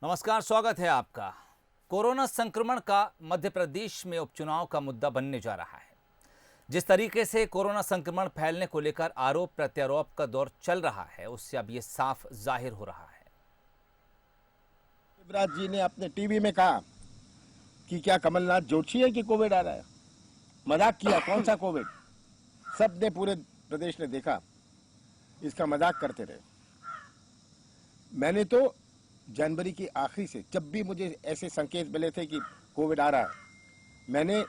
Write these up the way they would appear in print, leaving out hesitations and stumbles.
नमस्कार, स्वागत है आपका। कोरोना संक्रमण का मध्य प्रदेश में उपचुनाव का मुद्दा बनने जा रहा है। जिस तरीके से कोरोना संक्रमण फैलने को लेकर आरोप प्रत्यारोप का दौर चल रहा है, उससे अब ये साफ जाहिर हो रहा है। शिवराज जी ने अपने टीवी में कहा कि क्या कमलनाथ जोशी है कि कोविड आ रहा है। मजाक किया, कौन सा कोविड। सब ने, पूरे प्रदेश ने देखा, इसका मजाक करते रहे। मैंने तो जनवरी की आखिरी से, जब भी मुझे ऐसे संकेत मिले थे कि कोविड आ रहा है, मैंने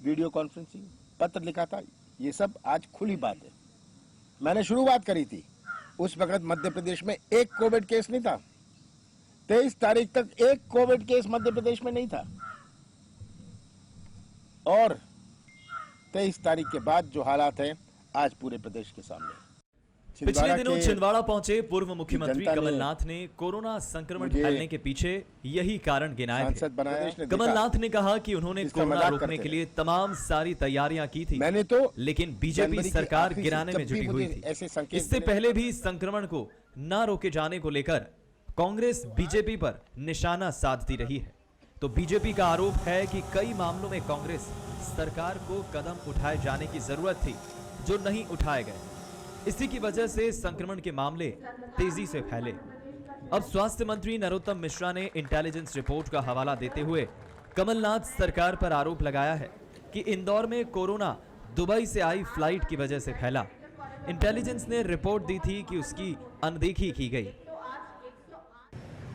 वीडियो कॉन्फ्रेंसिंग, पत्र लिखा था। ये सब आज खुली बात है। मैंने शुरुआत करी थी, उस वक्त मध्य प्रदेश में एक कोविड केस नहीं था। 23 तारीख तक एक कोविड केस मध्य प्रदेश में नहीं था। और 23 तारीख के बाद जो हालात हैं, आज पूरे प्रदेश के सामने। पिछले दिनों छिंदवाड़ा पहुंचे पूर्व मुख्यमंत्री कमलनाथ ने कोरोना संक्रमण फैलने के पीछे यही कारण गिनाए थे। कमलनाथ ने कहा कि उन्होंने कोरोना रोकने के लिए तमाम सारी तैयारियां की थी, मैंने तो लेकिन बीजेपी सरकार गिराने में जुटी हुई थी। इससे पहले भी संक्रमण को न रोके जाने को लेकर कांग्रेस बीजेपी पर निशाना साधती रही है। तो बीजेपी का आरोप है कि कई मामलों में कांग्रेस सरकार को कदम उठाए जाने की जरूरत थी, जो नहीं उठाए गए। इसी की वजह से संक्रमण के मामले तेजी से फैले। अब स्वास्थ्य मंत्री नरोत्तम मिश्रा ने इंटेलिजेंस रिपोर्ट का हवाला देते हुए कमलनाथ सरकार पर आरोप लगाया है कि इंदौर में कोरोना दुबई से आई फ्लाइट की वजह से फैला। इंटेलिजेंस ने रिपोर्ट दी थी कि उसकी अनदेखी की गई।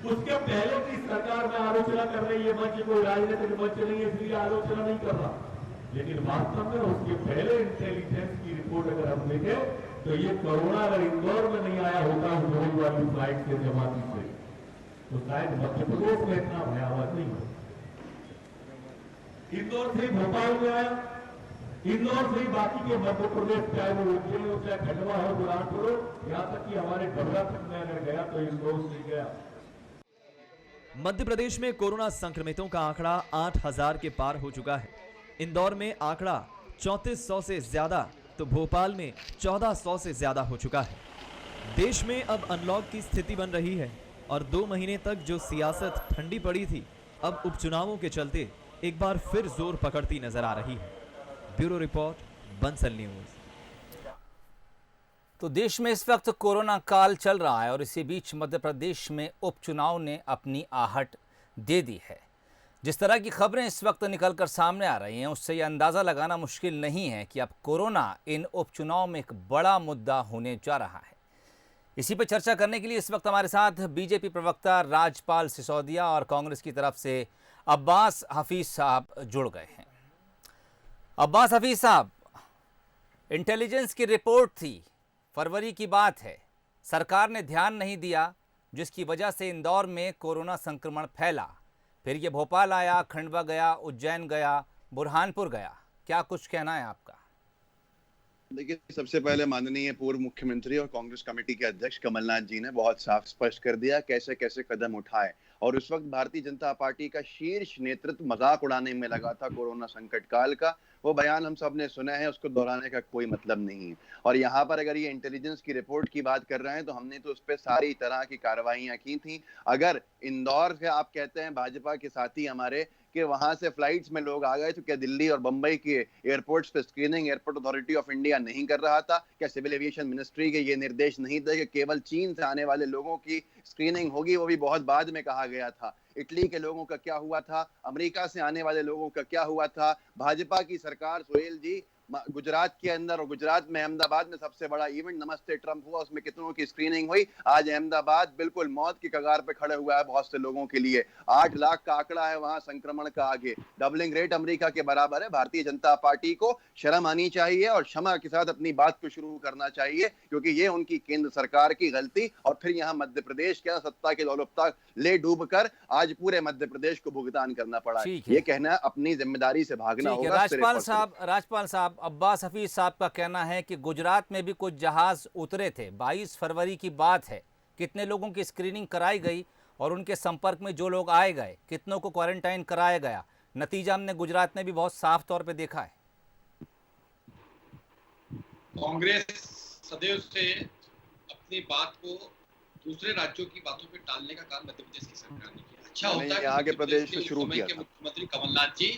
उसके पहले की सरकार में आलोचना कर रही है, मंच कोई राजनीतिक मंच नहीं है, इसलिए आलोचना नहीं कर रहा। लेकिन वास्तव में उसके पहले इंटेलिजेंस की रिपोर्ट अगर हम देखें तो ये कोरोना अगर इंदौर में नहीं आया होता दुबई वाली फ्लाइट से, जमाती से, तो शायद मध्य प्रदेश में इतना भयावह नहीं हो। इंदौर से भोपाल में आया, इंदौर से बाकी के मध्य प्रदेश, चाहे वो उज्जैन हो, चाहे खंडवा हो, बुरहानपुर हो, यहां तक कि हमारे डबरा तक में अगर गया तो इंदौर से गया। मध्य प्रदेश में कोरोना संक्रमितों का आंकड़ा 8,000 के पार हो चुका है। इंदौर में आंकड़ा 3400 से ज्यादा, तो भोपाल में 1400 से ज्यादा हो चुका है। देश में अब अनलॉक की स्थिति बन रही है और 2 महीने तक जो सियासत ठंडी पड़ी थी, अब उपचुनावों के चलते एक बार फिर जोर पकड़ती नजर आ रही है। Bureau report, Bansal news. तो देश में इस वक्त कोरोना काल चल रहा है और इसी बीच मध्य प्रदेश में उपचुनाव ने अपनी आहट दे दी है। जिस तरह की खबरें इस वक्त निकलकर सामने आ रही हैं, उससे यह अंदाज़ा लगाना मुश्किल नहीं है कि अब कोरोना इन उपचुनाव में एक बड़ा मुद्दा होने जा रहा है। इसी पर चर्चा करने के लिए इस वक्त हमारे साथ बीजेपी प्रवक्ता राजपाल सिसोदिया और कांग्रेस की तरफ से अब्बास हफीज साहब जुड़ गए हैं। अब्बास हफीज साहब, इंटेलिजेंस की रिपोर्ट थी, फरवरी की बात है, सरकार ने ध्यान नहीं दिया, जिसकी वजह से इंदौर में कोरोना संक्रमण फैला। फिर ये भोपाल आया, खंडवा गया, उज्जैन गया, बुरहानपुर गया। क्या कुछ कहना है आपका? देखिए, सबसे पहले माननीय पूर्व मुख्यमंत्री और कांग्रेस कमेटी के अध्यक्ष कमलनाथ जी ने बहुत साफ स्पष्ट कर दिया कैसे कैसे कदम उठाए। और उस वक्त भारतीय जनता पार्टी का शीर्ष नेतृत्व मजाक उड़ाने में लगा था कोरोना संकट काल का। वो बयान हम सब ने सुना है, उसको दोहराने का कोई मतलब नहीं है। और यहाँ पर अगर ये इंटेलिजेंस की रिपोर्ट की बात कर रहे हैं तो हमने तो उस पर सारी तरह की कार्रवाइयां की थी। अगर इंदौर से आप कहते हैं भाजपा के साथी हमारे कि वहां से फ्लाइट्स में लोग आ गए, तो क्या दिल्ली और बंबई के एयरपोर्ट्स पे screening airport authority of India नहीं कर रहा था? क्या सिविल एविएशन मिनिस्ट्री के ये निर्देश नहीं थे कि केवल चीन से आने वाले लोगों की स्क्रीनिंग होगी? वो भी बहुत बाद में कहा गया था। इटली के लोगों का क्या हुआ था? अमेरिका से आने वाले लोगों का क्या हुआ था? भाजपा की सरकार, सोहेल जी, गुजरात के अंदर और गुजरात में अहमदाबाद में सबसे बड़ा इवेंट नमस्ते ट्रंप हुआ, उसमें कितनों की स्क्रीनिंग हुई? आज अहमदाबाद बिल्कुल मौत की कगार पे खड़े हुआ है बहुत से लोगों के लिए। 8 लाख का आंकड़ा है वहां संक्रमण का, आगे डबलिंग रेट अमेरिका के बराबर है। भारतीय जनता पार्टी को शर्म आनी चाहिए और क्षमा के साथ अपनी बात को शुरू करना चाहिए, क्योंकि ये उनकी केंद्र सरकार की गलती और फिर यहाँ मध्य प्रदेश क्या सत्ता की दौलता ले डूब कर आज पूरे मध्य प्रदेश को भुगतान करना पड़ा है। ये कहना अपनी जिम्मेदारी से भागना होगा। राजपाल साहब, अब्बास हफीज साहब का कहना है कि गुजरात में भी कुछ जहाज उतरे थे, 22 फरवरी की बात है। कितने लोगों की स्क्रीनिंग कराई गई और उनके संपर्क में जो लोग आए गए, कितनों को क्वारंटाइन कराया गया? नतीजा हमने गुजरात में भी बहुत साफ तौर पे देखा है। कांग्रेस सदैव से अपनी बात को दूसरे राज्यों की बातों पे टालने का काम मध्य प्रदेश की सरकार ने किया। अच्छा होता है यहाँ के प्रदेश से उस शुरू समय किया के था। मुख्यमंत्री कमलनाथ जी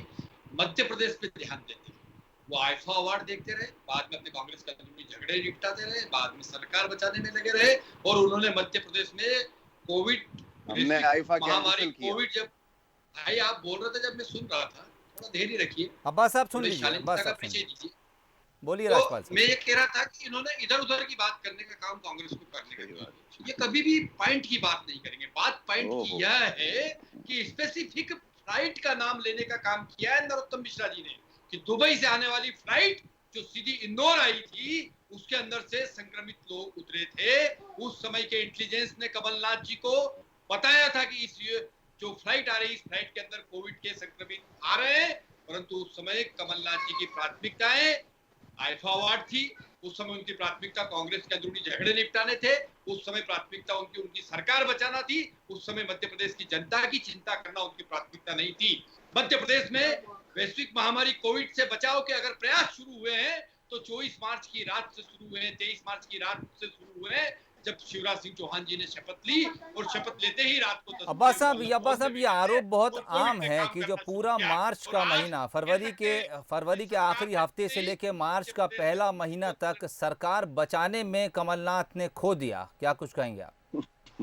मध्य प्रदेश पे ध्यान देते थे। वो आईफा अवार्ड देखते रहे, बाद में अपने कांग्रेस के अंदरूनी झगड़े निपटाते रहे, बाद में सरकार बचाने में लगे रहे और उन्होंने मध्य प्रदेश में कोविड हमने आईफा महामारी कैंसिल किया। कोविड जब भाई आप बोल रहे थे जब मैं सुन रहा था, थोड़ा धैर्य रखिए, अब्बास साहब सुन थोड़ी लीजिए, शालीनता अब्बास का साहब सुन परिचय लीजिए, दीजिए। बोलिए तो राजपाल साहब। मैं ये कह रहा था कि इन्होंने इधर उधर की बात करने का काम कांग्रेस को करने का दिया। ये कभी भी पॉइंट की बात नहीं करेंगे। बात पॉइंट की यह है कि स्पेसिफिक फ्लाइट का नाम लेने का काम किया है नरोत्तम मिश्रा जी ने, कि दुबई से आने वाली फ्लाइट जो सीधी इंदौर आई थी उसके अंदर से संक्रमित लोग उतरे थे। उस समय के इंटेलिजेंस ने कमलनाथ जी को बताया था कि इस जो फ्लाइट आ रही, इस फ्लाइट के अंदर कोविड के संक्रमित आ रहे हैं, परंतु उस समय कमलनाथ जी की प्राथमिकताएं आईफा अवार्ड थी। उस समय उनकी प्राथमिकता कांग्रेस के अंदरूनी झगड़े निपटाने थे। उस समय प्राथमिकता उनकी सरकार बचाना थी। उस समय मध्य प्रदेश की जनता की चिंता करना उनकी प्राथमिकता नहीं थी। मध्य प्रदेश में वैश्विक महामारी कोविड से बचाव के अगर प्रयास शुरू हुए हैं तो 24 मार्च की रात से शुरू हुए हैं, 23 मार्च की रात से शुरू हुए हैं, जब शिवराज सिंह चौहान जी ने शपथ ली और शपथ लेते ही रात को अब्बास साहब, ये आरोप बहुत आम है कि जो पूरा मार्च का महीना, फरवरी के आखिरी हफ्ते से लेके मार्च का पहला महीना तक सरकार बचाने में कमलनाथ ने खो दिया। क्या कुछ कहेंगे आप?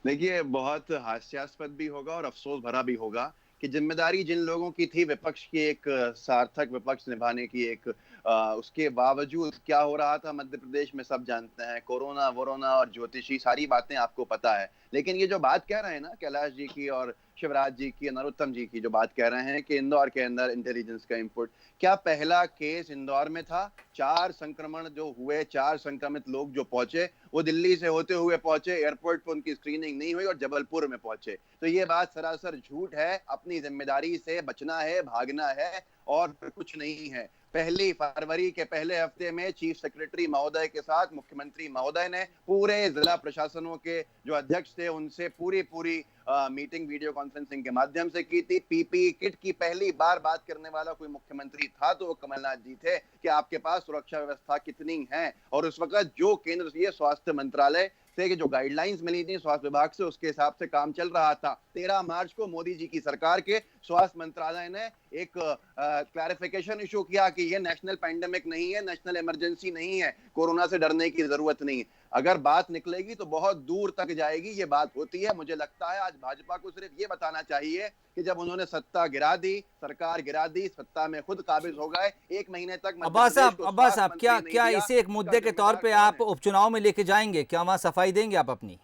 देखिए, बहुत हास्यास्पद भी होगा और अफसोस भरा भी होगा कि जिम्मेदारी जिन लोगों की थी विपक्ष की, एक सार्थक विपक्ष निभाने की, एक उसके बावजूद क्या हो रहा था मध्य प्रदेश में सब जानते हैं। कोरोना वोरोना और ज्योतिषी सारी बातें आपको पता है। लेकिन ये जो बात कह रहे हैं ना कैलाश जी की और शिवराज जी की, नरोत्तम जी की, जो बात कह रहे हैं कि इंदौर के अंदर इंटेलिजेंस का इनपुट, क्या पहला केस इंदौर में था? 4 संक्रमण जो हुए, 4 संक्रमित लोग जो पहुंचे वो दिल्ली से होते हुए पहुंचे, एयरपोर्ट पर उनकी स्क्रीनिंग नहीं हुई और जबलपुर में पहुंचे। तो ये बात सरासर झूठ है। अपनी जिम्मेदारी से बचना है, भागना है और कुछ नहीं है। पहली फरवरी के पहले हफ्ते में चीफ सेक्रेटरी महोदय के साथ मुख्यमंत्री महोदय ने पूरे जिला प्रशासनों के जो अध्यक्ष थे उनसे पूरी मीटिंग वीडियो कॉन्फ्रेंसिंग के माध्यम से की थी। पीपीई किट की पहली बार बात करने वाला कोई मुख्यमंत्री था तो वो कमलनाथ जी थे कि आपके पास सुरक्षा व्यवस्था कितनी है। और उस वक्त जो केंद्र से स्वास्थ्य मंत्रालय से जो गाइडलाइंस मिली थी स्वास्थ्य विभाग से, उसके हिसाब से काम चल रहा था। 13 मार्च को मोदी जी की सरकार के स्वास्थ्य मंत्रालय ने एक क्लैरिफिकेशन इशू किया कि ये नेशनल पैंडेमिक नहीं है, नेशनल इमरजेंसी नहीं है, कोरोना से डरने की जरूरत नहीं है। अगर बात निकलेगी तो बहुत दूर तक जाएगी। ये बात होती है। मुझे लगता है आज भाजपा को सिर्फ ये बताना चाहिए कि जब उन्होंने सत्ता गिरा दी, सरकार गिरा दी, सत्ता में खुद काबिज हो गए, 1 महीने तक अब्बास साहब, क्या इसे एक मुद्दे के तौर पे आप उपचुनाव में लेके जाएंगे? क्या वहां सफाई देंगे आप अपनी?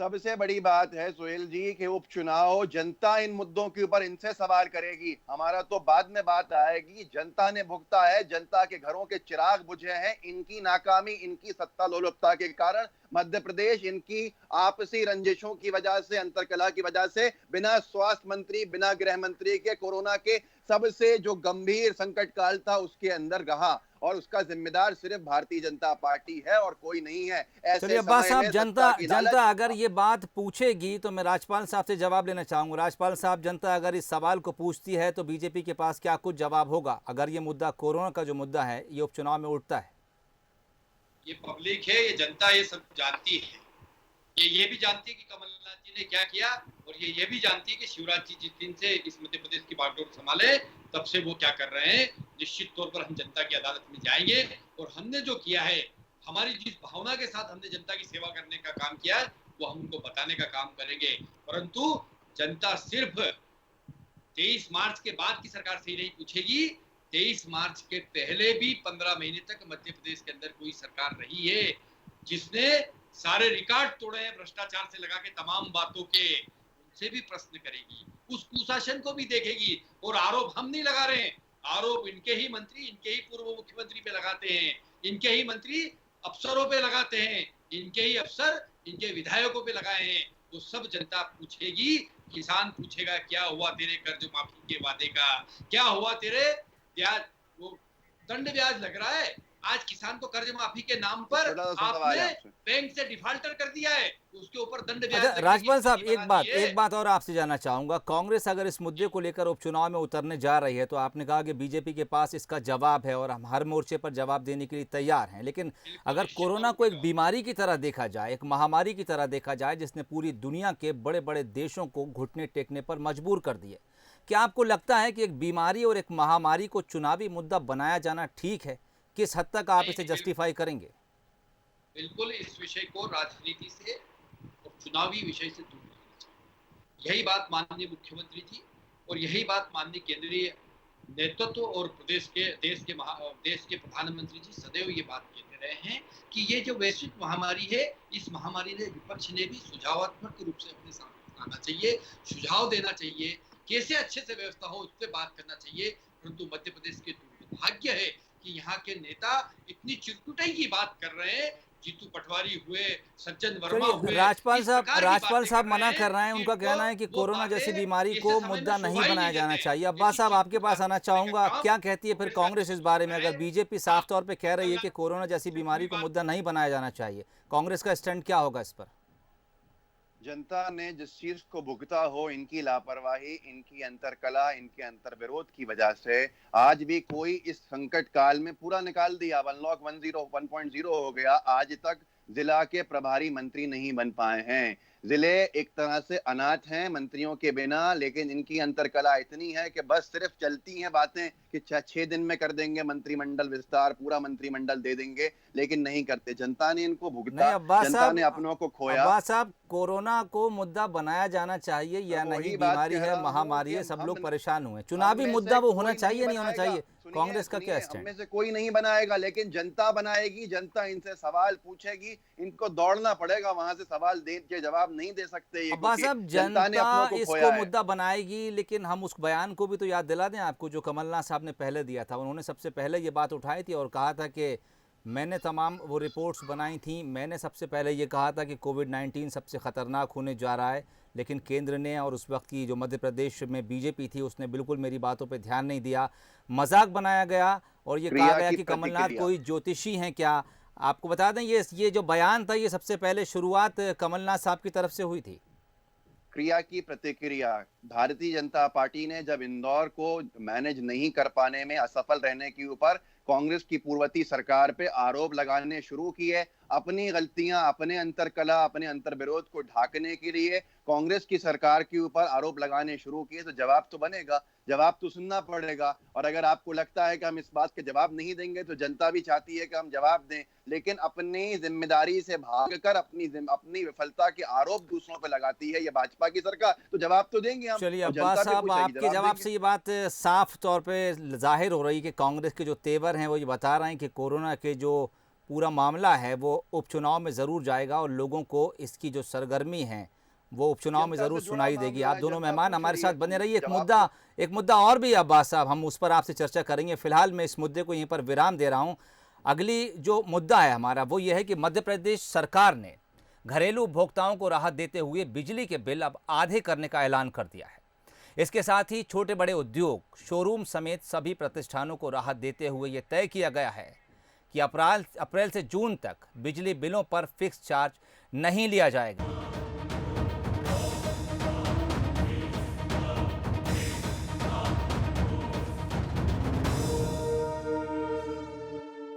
सबसे बड़ी बात है सुहेल जी कि उपचुनाव जनता इन मुद्दों के ऊपर इनसे सवाल करेगी। हमारा तो बाद में बात आएगी। जनता ने भुगता है, जनता के घरों के चिराग बुझे हैं। इनकी नाकामी, इनकी सत्ता लोलुपता के कारण मध्य प्रदेश इनकी आपसी रंजिशों की वजह से, अंतरकलह की वजह से बिना स्वास्थ्य मंत्री, बिना गृह मंत्री के कोरोना के सबसे जो गंभीर संकट काल था उसके अंदर रहा और उसका जिम्मेदार सिर्फ भारतीय जनता पार्टी है और कोई नहीं है। चलिए अब्बास साहब, जनता अगर ये बात पूछेगी तो मैं राज्यपाल साहब से जवाब लेना चाहूंगा। राज्यपाल साहब, जनता अगर इस सवाल को पूछती है तो बीजेपी के पास क्या कुछ जवाब होगा अगर ये मुद्दा, कोरोना का जो मुद्दा है, ये उपचुनाव में उठता है? ये पब्लिक है, ये जनता ये सब जानती है। ये भी जानती है कि कमलनाथ जी ने क्या किया और ये भी जानती है कि शिवराज जी जिस दिन से इस मध्य प्रदेश की बागडोर संभाले तब से वो क्या कर रहे हैं। निश्चित तौर पर हम जनता की अदालत में जाएंगे और हमने जो किया है, हमारी जिस भावना के साथ हमने जनता की सेवा करने का काम किया है वो हम उनको बताने का काम करेंगे। परंतु जनता सिर्फ 23 मार्च के बाद की सरकार से ही नहीं पूछेगी। 23 मार्च के पहले भी 15 महीने तक मध्य प्रदेश के अंदर कोई सरकार रही है जिसने सारे रिकॉर्ड तोड़े हैं भ्रष्टाचार से लगा के तमाम बातों के, उनसे भी प्रश्न करेगी, उस कुशासन को भी देखेगी। और आरोप हम नहीं लगा रहे हैं, आरोप इनके ही मंत्री, इनके ही पूर्व मुख्यमंत्री पे लगाते हैं, इनके ही मंत्री अफसरों पे लगाते हैं, इनके ही अफसर इनके विधायकों पे लगाए हैं। तो सब जनता पूछेगी, किसान पूछेगा क्या हुआ तेरे कर्ज माफी के वादे का, क्या हुआ तेरे ब्याज, वो दंड ब्याज लग रहा है, आज किसान को कर्ज माफी के नाम पर छोटा सा सवाल है आपने आपसे। बैंक से डिफाल्टर कर दिया है, उसके ऊपर दंड ब्याज अच्छा लगने की राजपाल साहब, स्थिति एक बना दी है। एक बात और आपसे जानना चाहूंगा। कांग्रेस अगर इस मुद्दे को लेकर उपचुनाव में उतरने जा रही है तो आपने कहा कि बीजेपी के पास इसका जवाब है और हम हर मोर्चे पर जवाब देने के लिए तैयार हैं, लेकिन अगर कोरोना को एक बीमारी की तरह देखा जाए, एक महामारी की तरह देखा जाए जिसने पूरी दुनिया के बड़े बड़े देशों को घुटने टेकने पर मजबूर कर दिए, क्या आपको लगता है कि एक बीमारी और एक महामारी को चुनावी मुद्दा बनाया जाना ठीक है? किस हद तक आप इसे जस्टिफाई करेंगे? बिल्कुल इस विषय को राजनीति से और चुनावी विषय से दूर रखना चाहिए। यही बात माननीय मुख्यमंत्री जी और यही बात माननीय केंद्रीय नेतृत्व और देश के प्रधानमंत्री जी सदैव ये बात कहते रहे हैं कि ये जो वैश्विक महामारी है, इस महामारी ने विपक्ष ने भी सुझावात्मक रूप से अपने सामने आना चाहिए, सुझाव देना चाहिए, कैसे अच्छे से व्यवस्था हो उस पर बात करना चाहिए। परंतु मध्य प्रदेश के दुर्भाग्य है कि यहाँ के नेता इतनी चिरकुटाई की बात कर रहे हैं। जीतू पटवारी हुए, सज्जन वर्मा हुए, राजपाल इस प्रकार की साहब बातें मना कर रहे हैं। उनका कहना है कि कोरोना जैसी बीमारी को मुद्दा नहीं बनाया जाना चाहिए। अब्बास साहब, आपके पास आना चाहूंगा, क्या कहती है फिर कांग्रेस इस बारे में? अगर बीजेपी साफ तौर पे कह रही है कि कोरोना जैसी बीमारी को मुद्दा नहीं बनाया जाना चाहिए, कांग्रेस का स्टैंड क्या होगा इस पर? जनता ने जिस चीज को भुगता हो, इनकी लापरवाही, इनकी अंतरकला, इनके अंतर्विरोध की वजह से आज भी कोई इस संकट काल में पूरा निकाल दिया। अनलॉक 1.0 हो गया, आज तक जिला के प्रभारी मंत्री नहीं बन पाए हैं। जिले एक तरह से अनाथ हैं मंत्रियों के बिना, लेकिन इनकी अंतरकला इतनी है कि बस सिर्फ चलती हैं बातें कि 6 दिन में कर देंगे मंत्रिमंडल विस्तार, पूरा मंत्रिमंडल दे देंगे, लेकिन नहीं करते। जनता ने इनको भुगता, जनता ने अपनों को खोया। अब्बास साहब, कोरोना को मुद्दा बनाया जाना चाहिए या नहीं? बीमारी है, महामारी है, सब लोग परेशान हुए। चुनावी मुद्दा वो होना चाहिए, नहीं होना चाहिए? कांग्रेस का क्या स्टैंड? में से कोई नहीं बनाएगा, लेकिन जनता बनाएगी। जनता इनसे सवाल पूछेगी, इनको दौड़ना पड़ेगा वहां से सवाल दे के जवाब नहीं दे सकते। अब्बास साहब, जनता इसको मुद्दा बनाएगी, लेकिन हम उस बयान को भी तो याद दिला दें आपको जो कमलनाथ साहब ने पहले दिया था। उन्होंने सबसे पहले ये बात उठाई थी और कहा था कि मैंने तमाम वो रिपोर्ट्स बनाई थी, मैंने सबसे पहले ये कहा था कि कोविड-19 सबसे ख़तरनाक होने जा रहा है, लेकिन केंद्र ने और उस वक्त की जो मध्य प्रदेश में बीजेपी थी उसने बिल्कुल मेरी बातों पे ध्यान नहीं दिया। मजाक बनाया गया और ये कहा गया कि कमलनाथ कोई ज्योतिषी हैं क्या। आपको बता दें ये जो बयान था ये सबसे पहले शुरुआत कमलनाथ साहब की तरफ से हुई थी। क्रिया की प्रतिक्रिया। भारतीय जनता पार्टी ने जब इंदौर को मैनेज नहीं कर पाने में असफल रहने के ऊपर कांग्रेस की पूर्ववर्ती सरकार पे आरोप लगाने शुरू किए, अपनी गलतियां, अपने अंतरकला, अपने अंतर्विरोध को ढाकने के लिए कांग्रेस की सरकार के ऊपर आरोप लगाने शुरू किए, तो जवाब तो बनेगा, जवाब तो सुनना पड़ेगा। और अगर आपको लगता है कि हम इस बात के जवाब नहीं देंगे तो जनता भी चाहती है कि हम जवाब दें, लेकिन अपनी जिम्मेदारी से भागकर अपनी विफलता के आरोप दूसरों पर लगाती है ये भाजपा की सरकार, तो जवाब तो देंगे हम। चलिए अब्बास साहब, आपके जवाब से ये बात साफ तौर पे जाहिर हो रही है कि कांग्रेस के जो तेवर हैं वो ये बता रहे हैं कि कोरोना के जो पूरा मामला है वो उपचुनाव में ज़रूर जाएगा और लोगों को इसकी जो सरगर्मी है वो उपचुनाव में ज़रूर सुनाई देगी। आप दोनों मेहमान हमारे साथ बने रहिए। एक मुद्दा और भी अब्बास साहब, हम उस पर आपसे चर्चा करेंगे। फिलहाल मैं इस मुद्दे को यहीं पर विराम दे रहा हूँ। अगली जो मुद्दा है हमारा वो ये है कि मध्य प्रदेश सरकार ने घरेलू उपभोक्ताओं को राहत देते हुए बिजली के बिल अब आधे करने का ऐलान कर दिया है। इसके साथ ही छोटे बड़े उद्योग, शोरूम समेत सभी प्रतिष्ठानों को राहत देते हुए ये तय किया गया है कि अप्रैल से जून तक बिजली बिलों पर फिक्स चार्ज नहीं लिया जाएगा।